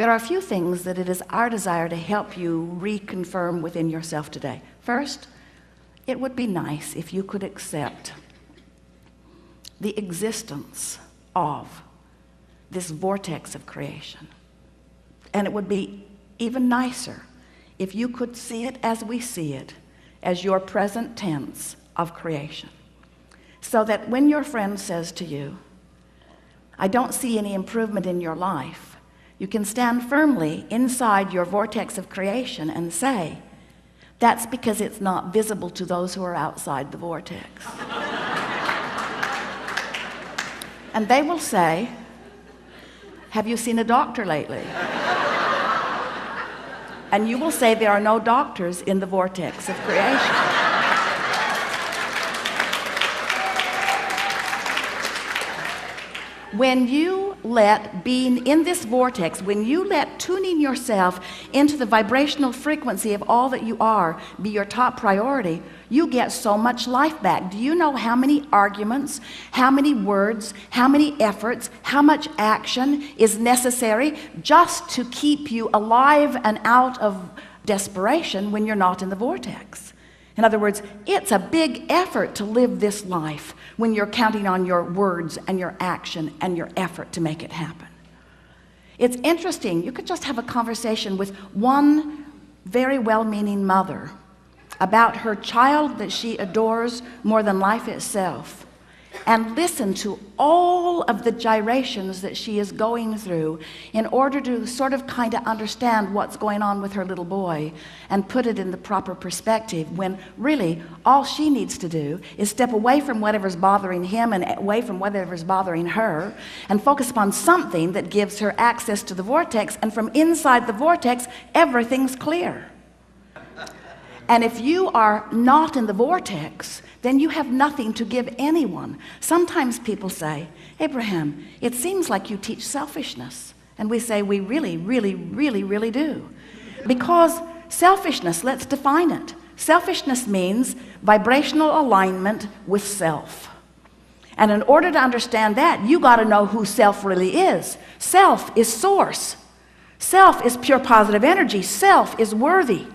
There are a few things that it is our desire to help you reconfirm within yourself today. First, it would be nice if you could accept the existence of this vortex of creation. And it would be even nicer if you could see it as we see it, as your present tense of creation. So that when your friend says to you, I don't see any improvement in your life, you can stand firmly inside your vortex of creation and say, that's because it's not visible to those who are outside the vortex. And they will say, have you seen a doctor lately? And you will say there are no doctors in the vortex of creation. When you let being in this vortex, when you let tuning yourself into the vibrational frequency of all that you are be your top priority, you get so much life back. Do you know how many arguments, how many words, how many efforts, how much action is necessary just to keep you alive and out of desperation when you're not in the vortex? In other words, it's a big effort to live this life when you're counting on your words and your action and your effort to make it happen. It's interesting, you could just have a conversation with one very well-meaning mother about her child that she adores more than life itself, and listen to all of the gyrations that she is going through in order to sort of kind of understand what's going on with her little boy and put it in the proper perspective, when really all she needs to do is step away from whatever's bothering him and away from whatever's bothering her and focus upon something that gives her access to the vortex, and from inside the vortex everything's clear. And if you are not in the vortex, then you have nothing to give anyone. Sometimes people say, Abraham, it seems like you teach selfishness. And we say, we really, really, really, really do. Because selfishness, let's define it. Selfishness means vibrational alignment with self. And in order to understand that, you got to know who self really is. Self is source. Self is pure positive energy. Self is worthy.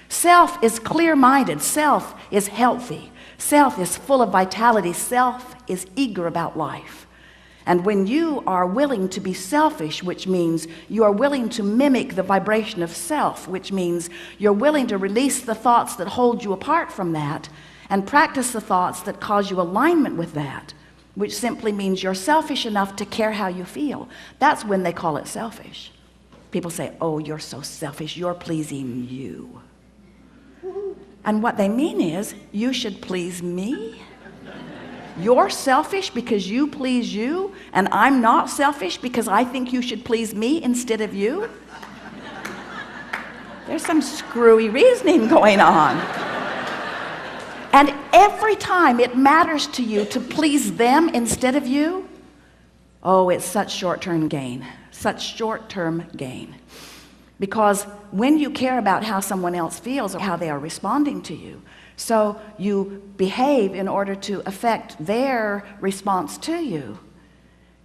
Self is clear-minded. Self is healthy. Self is full of vitality. Self is eager about life. And when you are willing to be selfish, which means you are willing to mimic the vibration of self, which means you're willing to release the thoughts that hold you apart from that and practice the thoughts that cause you alignment with that, which simply means you're selfish enough to care how you feel, that's when they call it selfish. People say, oh, you're so selfish, you're pleasing you. And what they mean is, you should please me? You're selfish because you please you, and I'm not selfish because I think you should please me instead of you? There's some screwy reasoning going on. And every time it matters to you to please them instead of you, oh, it's such short-term gain, such short-term gain. Because when you care about how someone else feels or how they are responding to you, so you behave in order to affect their response to you,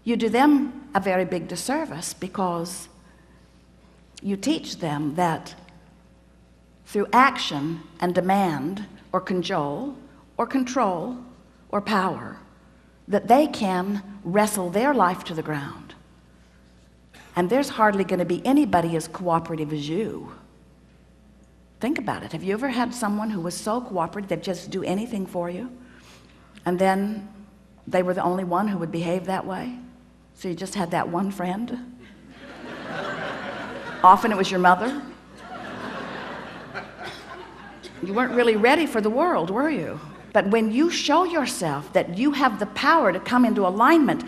you do them a very big disservice, because you teach them that through action and demand or cajole or control or power, that they can wrestle their life to the ground. And there's hardly going to be anybody as cooperative as you. Think about it. Have you ever had someone who was so cooperative they'd just do anything for you, and then they were the only one who would behave that way? So you just had that one friend? Often it was your mother. You weren't really ready for the world, were you? But when you show yourself that you have the power to come into alignment,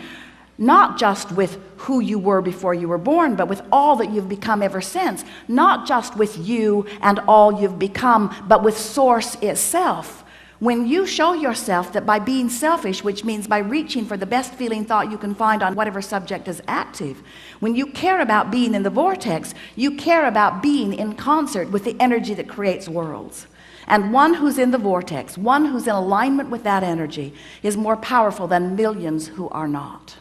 not just with who you were before you were born, but with all that you've become ever since, not just with you and all you've become, but with Source itself. When you show yourself that by being selfish, which means by reaching for the best feeling thought you can find on whatever subject is active, when you care about being in the vortex, you care about being in concert with the energy that creates worlds. And one who's in the vortex, one who's in alignment with that energy, is more powerful than millions who are not.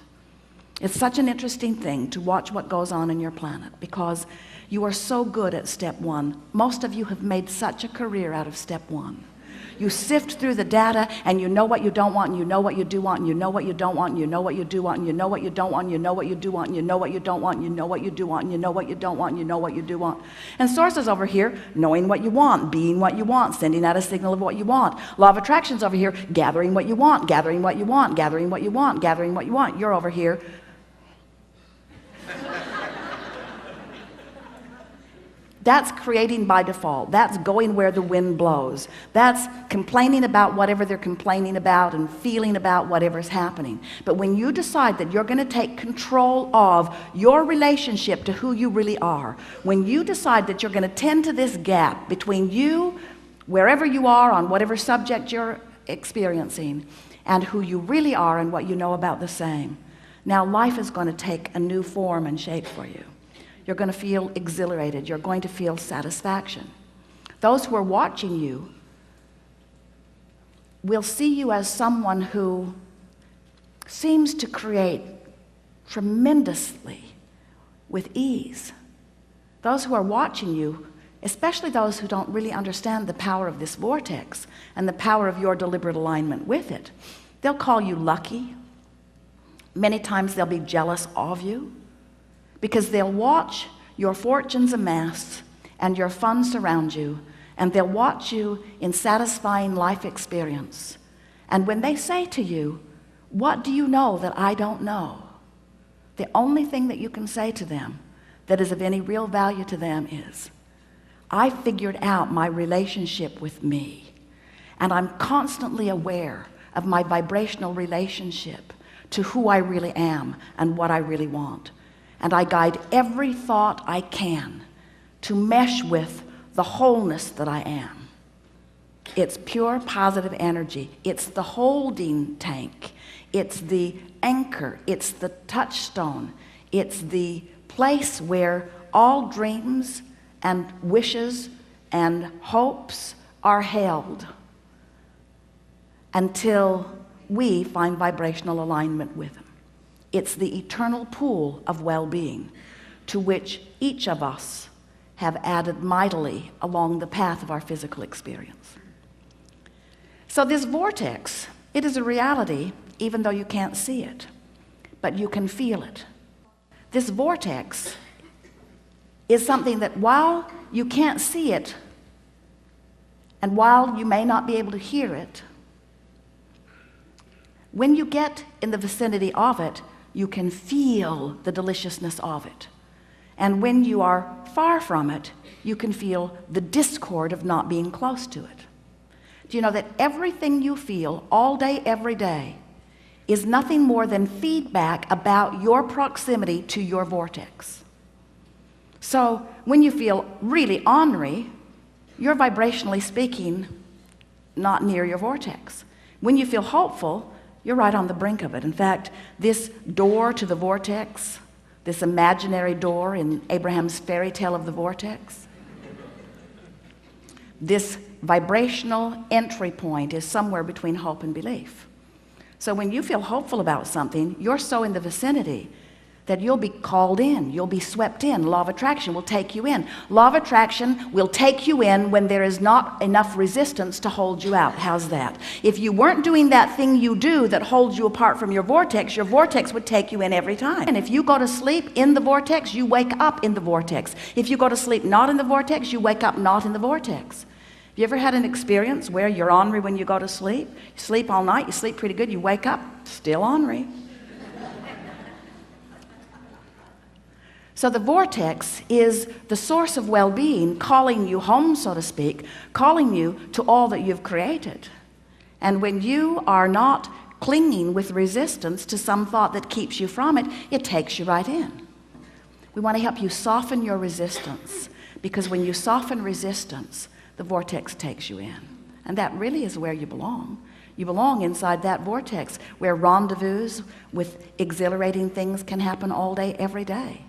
It's such an interesting thing to watch what goes on in your planet, because you are so good at step one. Most of you have made such a career out of step one. You sift through the data, and you know what you don't want, and you know what you do want, and you know what you don't want, and you know what you do want, and you know what you don't want, and you know what you do want, and you know what you don't want, and you know what you do want, and you know what you don't want, and you know what you do want. And sources over here, knowing what you want, being what you want, sending out a signal of what you want. Law of attraction's over here, gathering what you want, gathering what you want, gathering what you want, gathering what you want. You're over here. That's creating by default. That's going where the wind blows. That's complaining about whatever they're complaining about and feeling about whatever's happening. But when you decide that you're going to take control of your relationship to who you really are, when you decide that you're going to tend to this gap between you, wherever you are on whatever subject you're experiencing, and who you really are and what you know about the same, now life is going to take a new form and shape for you. You're going to feel exhilarated. You're going to feel satisfaction. Those who are watching you will see you as someone who seems to create tremendously with ease. Those who are watching you, especially those who don't really understand the power of this vortex and the power of your deliberate alignment with it, they'll call you lucky. Many times they'll be jealous of you, because they'll watch your fortunes amass and your funds surround you, and they'll watch you in satisfying life experience. And when they say to you, "What do you know that I don't know?" the only thing that you can say to them that is of any real value to them is, "I figured out my relationship with me, and I'm constantly aware of my vibrational relationship to who I really am and what I really want. And I guide every thought I can to mesh with the wholeness that I am." It's pure positive energy. It's the holding tank. It's the anchor. It's the touchstone. It's the place where all dreams and wishes and hopes are held until we find vibrational alignment with them. It's the eternal pool of well-being to which each of us have added mightily along the path of our physical experience. So this vortex, it is a reality even though you can't see it, but you can feel it. This vortex is something that while you can't see it and while you may not be able to hear it, when you get in the vicinity of it, you can feel the deliciousness of it. And when you are far from it, you can feel the discord of not being close to it. Do you know that everything you feel all day, every day, is nothing more than feedback about your proximity to your vortex? So when you feel really ornery, you're vibrationally speaking not near your vortex. When you feel hopeful, you're right on the brink of it. In fact, this door to the vortex, this imaginary door in Abraham's fairy tale of the vortex, this vibrational entry point is somewhere between hope and belief. So when you feel hopeful about something, you're so in the vicinity that you'll be called in, you'll be swept in. Law of attraction will take you in. Law of attraction will take you in when there is not enough resistance to hold you out. How's that? If you weren't doing that thing you do that holds you apart from your vortex would take you in every time. And if you go to sleep in the vortex, you wake up in the vortex. If you go to sleep not in the vortex, you wake up not in the vortex. Have you ever had an experience where you're ornery when you go to sleep? You sleep all night, you sleep pretty good, you wake up still ornery. So the vortex is the source of well-being, calling you home, so to speak, calling you to all that you've created. And when you are not clinging with resistance to some thought that keeps you from it, it takes you right in. We want to help you soften your resistance, because when you soften resistance, the vortex takes you in. And that really is where you belong. You belong inside that vortex where rendezvous with exhilarating things can happen all day, every day.